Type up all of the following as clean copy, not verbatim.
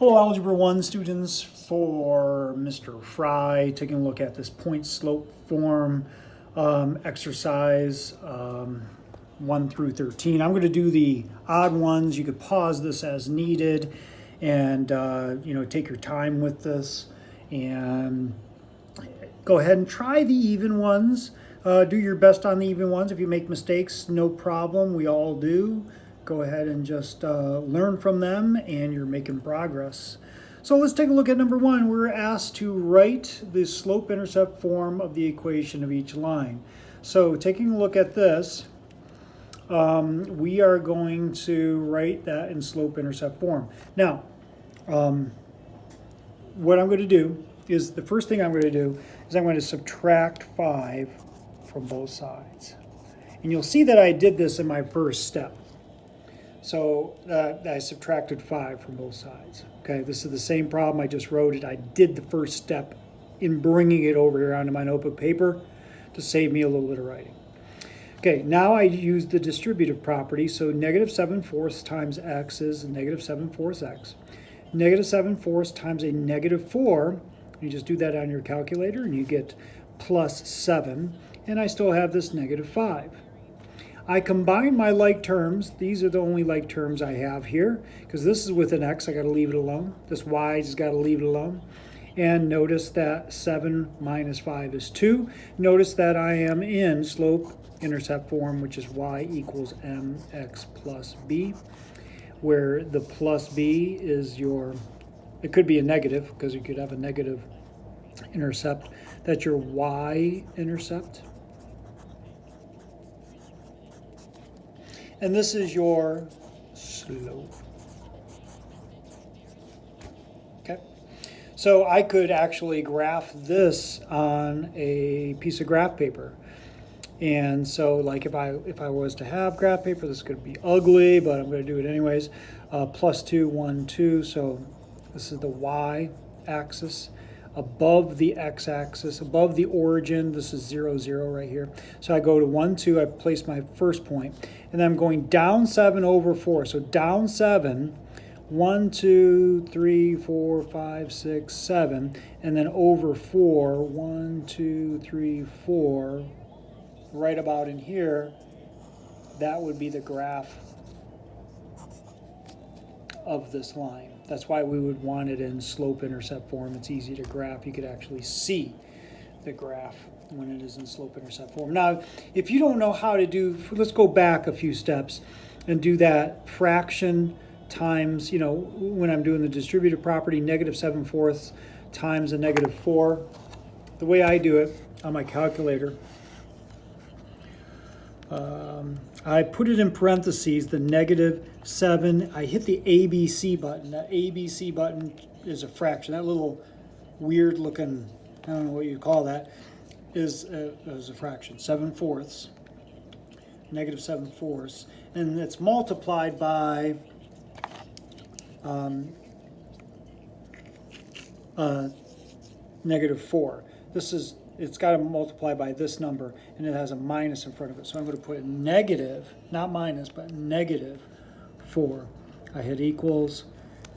Hello, Algebra 1 students. For Mr. Fry, taking a look at this point slope form exercise 1 through 13. I'm going to do the odd ones. You could pause this as needed and take your time with this and go ahead and try the even ones. Do your best on the even ones. If you make mistakes, no problem. We all do. Go ahead and just learn from them and you're making progress. So let's take a look at number 1. We're asked to write the slope-intercept form of the equation of each line. So taking a look at this, we are going to write that in slope-intercept form. Now, what I'm going to do is, the first thing I'm going to do is I'm going to subtract 5 from both sides. And you'll see that I did this in my first step. So I subtracted 5 from both sides. Okay, this is the same problem. I just wrote it. I did the first step in bringing it over here onto my notebook paper to save me a little bit of writing. Okay, now I use the distributive property. So negative 7/4 times x is negative 7/4 x. Negative 7/4 times a negative 4, you just do that on your calculator and you get plus 7. And I still have this negative 5. I combine my like terms. These are the only like terms I have here, because this is with an x, I got to leave it alone. This y has got to leave it alone. And notice that 7 minus 5 is 2. Notice that I am in slope-intercept form, which is y equals mx plus b, where the plus b is your, it could be a negative, because you could have a negative intercept. That's your y-intercept. And this is your slope. Okay. So I could actually graph this on a piece of graph paper. And so like if I was to have graph paper, this could be ugly, but I'm going to do it anyways. Plus 2, 1, 2. So this is the y-axis. Above the x-axis, above the origin, this is 0, 0 right here. So I go to 1, 2, I place my first point, and then I'm going down 7 over 4. So down 7, 1, 2, 3, 4, 5, 6, 7, and then over 4, 1, 2, 3, 4, right about in here, that would be the graph of this line. That's why we would want it in slope-intercept form. It's easy to graph. You could actually see the graph when it is in slope-intercept form. Now, if you don't know how to do, let's go back a few steps and do that fraction times, when I'm doing the distributive property, negative 7/4 times a negative 4. The way I do it on my calculator, I put it in parentheses, the negative 7. I hit the ABC button. That ABC button is a fraction. That little weird looking, I don't know what you call that, is a fraction. 7/4, negative 7/4. And it's multiplied by negative 4. It's got to multiply by this number, and it has a minus in front of it. So I'm going to put negative, not minus, but negative 4. I hit equals,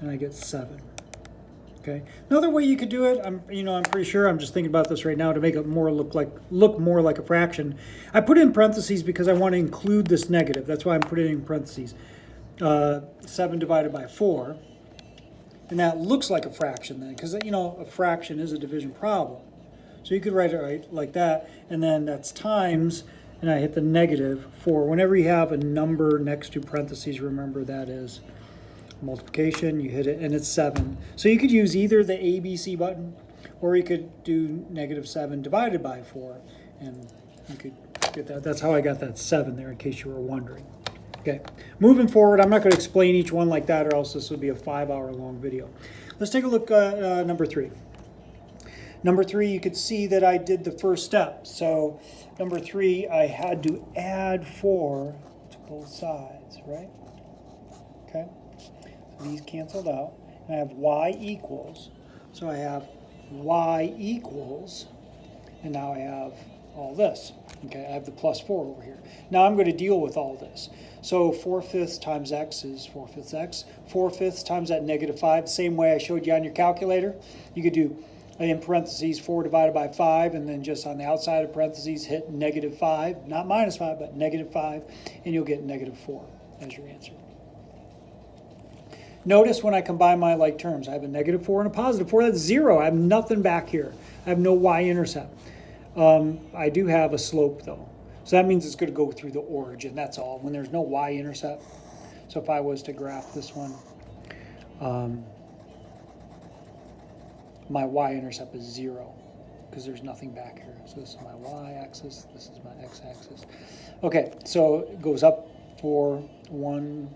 and I get 7. Okay. Another way you could do it, I'm pretty sure, I'm just thinking about this right now to make it look more like a fraction. I put it in parentheses because I want to include this negative. That's why I'm putting it in parentheses. 7 divided by 4, and that looks like a fraction then, because a fraction is a division problem. So you could write it right like that, and then that's times, and I hit the negative 4. Whenever you have a number next to parentheses, remember that is multiplication. You hit it, and it's 7. So you could use either the ABC button, or you could do negative 7 divided by 4, and you could get that. That's how I got that 7 there, in case you were wondering. Okay, moving forward, I'm not going to explain each one like that, or else this would be a 5-hour-long video. Let's take a look at number 3. Number 3, you could see that I did the first step. So number 3, I had to add 4 to both sides, right? Okay, so these canceled out. And I have y equals. So I have y equals, and now I have all this. Okay, I have the plus 4 over here. Now I'm going to deal with all this. So 4/5 times x is 4/5 x. 4/5 times that -5, same way I showed you on your calculator. You could do in parentheses 4 divided by 5, and then just on the outside of parentheses hit -5, not -5, but -5, and you'll get -4 as your answer. Notice when I combine my like terms, I have a -4 and a +4. That's 0. I have nothing back here. I have no y-intercept. I do have a slope though. So that means it's going to go through the origin, that's all, when there's no y-intercept. So if I was to graph this one, my y-intercept is 0 because there's nothing back here. So this is my y-axis, this is my x-axis. Okay, so it goes up for 1,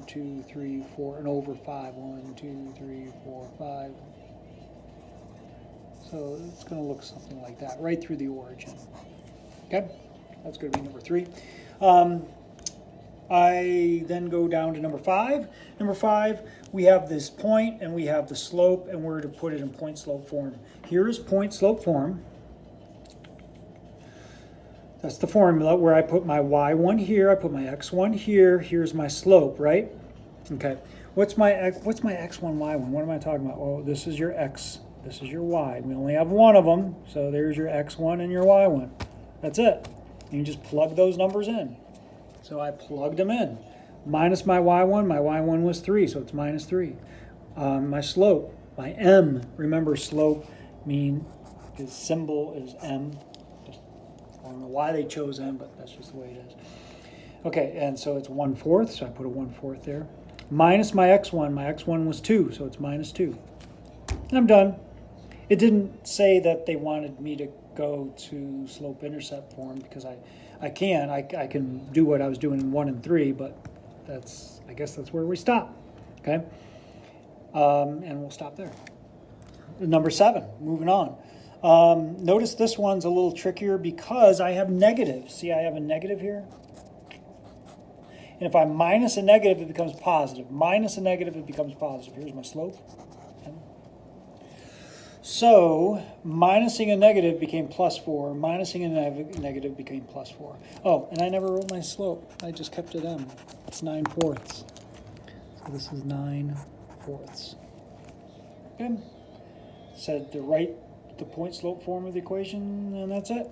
2, 3, 4, and over 5. 1, 2, 3, 4, 5. So it's going to look something like that, right through the origin. Okay, that's going to be number 3. I then go down to number 5. Number 5, we have this point and we have the slope, and we're to put it in point slope form. Here's point slope form. That's the formula where I put my y1 here, I put my x1 here, here's my slope, right? Okay, what's my x1, y1? What am I talking about? Oh, this is your x, this is your y. We only have one of them, so there's your x1 and your y1. That's it. You just plug those numbers in. So I plugged them in. Minus my y1 was 3, so it's -3. My slope, my m, remember slope his symbol is m. I don't know why they chose m, but that's just the way it is. Okay, and so it's 1/4, so I put a 1/4 there. Minus my x1 was 2, so it's -2. And I'm done. It didn't say that they wanted me to go to slope intercept form because I can do what I was doing in 1 and 3, but I guess that's where we stop. Okay, and we'll stop there. Number 7, moving on. Notice this one's a little trickier because I have negatives. See, I have a negative here. And if I minus a negative, it becomes positive. Minus a negative, it becomes positive. Here's my slope. So, minusing a negative became +4. Minusing a negative became +4. Oh, and I never wrote my slope. I just kept it m. It's 9/4. So this is 9/4. Okay. Said to write the point slope form of the equation, and that's it.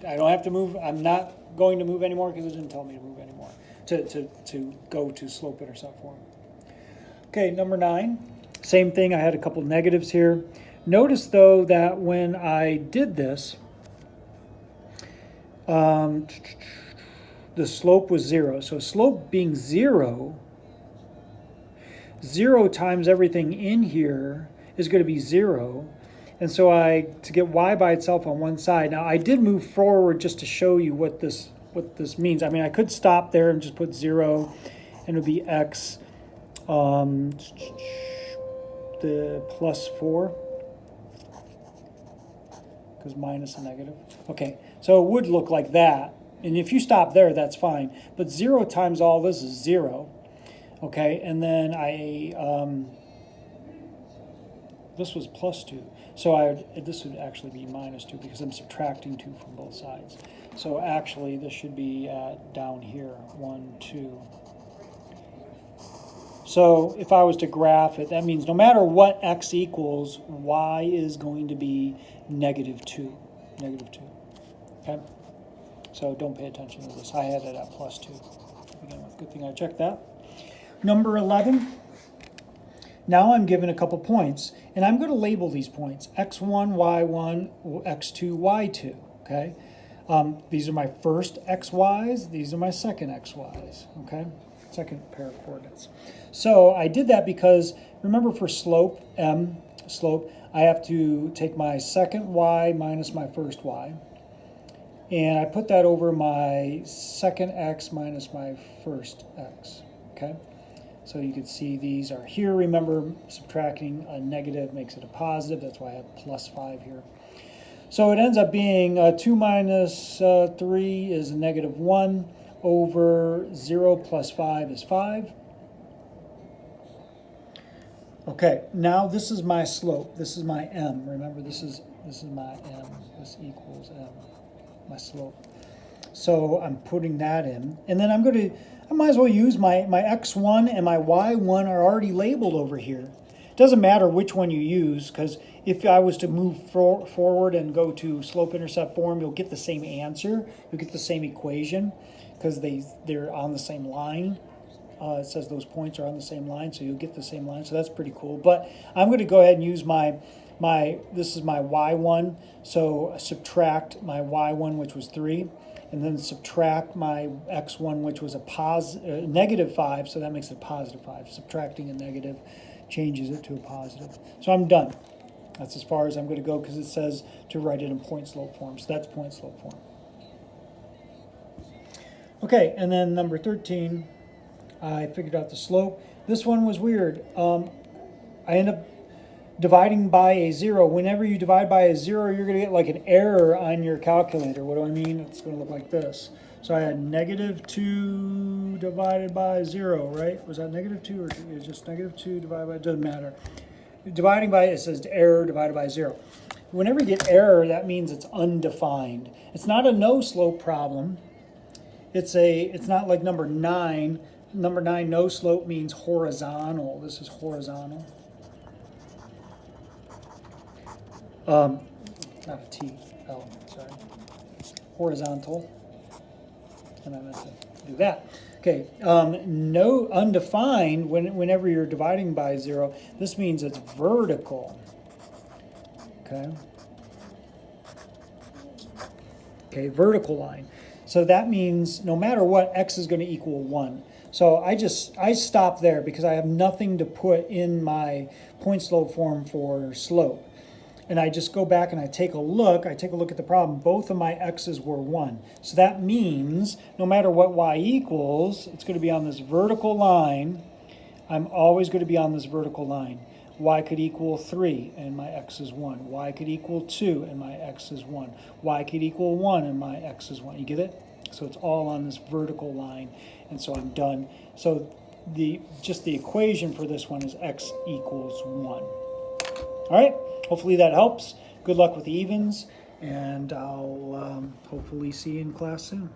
I don't have to move. I'm not going to move anymore because it didn't tell me to move anymore. To go to slope intercept form. Okay, number 9. Same thing, I had a couple negatives here. Notice though that when I did this, the slope was 0. So slope being 0, 0 times everything in here is going to be 0. And so to get y by itself on one side, now I did move forward just to show you what this means. I mean, I could stop there and just put 0 and it would be x. The +4, because minus a negative. Okay, so it would look like that. And if you stop there, that's fine. But 0 times all this is 0. Okay, and then this was +2. So this would actually be -2 because I'm subtracting 2 from both sides. So actually, this should be down here, 1, 2. So if I was to graph it, that means no matter what x equals, y is going to be -2. Okay? So don't pay attention to this. I had it at +2 to begin with. Good thing I checked that. Number 11. Now I'm given a couple points, and I'm going to label these points. x1, y1, x2, y2. Okay? These are my first xy's. These are my second xy's. Okay? Second pair of coordinates. So I did that because, remember for slope, I have to take my second y minus my first y. And I put that over my second x minus my first x. Okay? So you can see these are here. Remember, subtracting a negative makes it a positive. That's why I have +5 here. So it ends up being 2 minus 3 is a -1 over 0 plus 5 is 5. Okay, now this is my slope. This is my m. Remember, this is my m. This equals m. my slope. So I'm putting that in, and then I might as well use my x1 and my y1 are already labeled over here. It doesn't matter which one you use, because if I was to move forward and go to slope-intercept form, you'll get the same answer. You'll get the same equation, because they're on the same line. It says those points are on the same line, so you'll get the same line. So that's pretty cool. But I'm going to go ahead and use this is my y1, so subtract my y1, which was 3, and then subtract my x1, which was a negative 5, so that makes it a positive 5. Subtracting a negative changes it to a positive. So I'm done. That's as far as I'm going to go, because it says to write it in point slope form. So that's point slope form. Okay, and then number 13, I figured out the slope. This one was weird. I end up dividing by a 0. Whenever you divide by a 0, you're going to get like an error on your calculator. What do I mean? It's going to look like this. So I had negative 2 divided by 0, right? Was that negative 2 or just negative 2 divided by, it doesn't matter. Dividing by, it says error divided by 0. Whenever you get error, that means it's undefined. It's not a no slope problem. It's not like number 9. Number 9, no slope means horizontal. This is horizontal. Not a T, L, sorry. Horizontal. And I meant to do that. Okay, no undefined, whenever you're dividing by 0, this means it's vertical. Okay. Okay, vertical line. So that means no matter what, x is going to equal 1. So I stop there because I have nothing to put in my point slope form for slope. And I just go back and I take a look at the problem. Both of my x's were 1. So that means no matter what y equals, it's going to be on this vertical line. I'm always going to be on this vertical line. Y could equal 3 and my x is 1. Y could equal 2 and my x is 1. Y could equal 1 and my x is 1. You get it? So it's all on this vertical line. And so I'm done. So just the equation for this one is x equals 1. All right, hopefully that helps. Good luck with the evens, and I'll hopefully see you in class soon.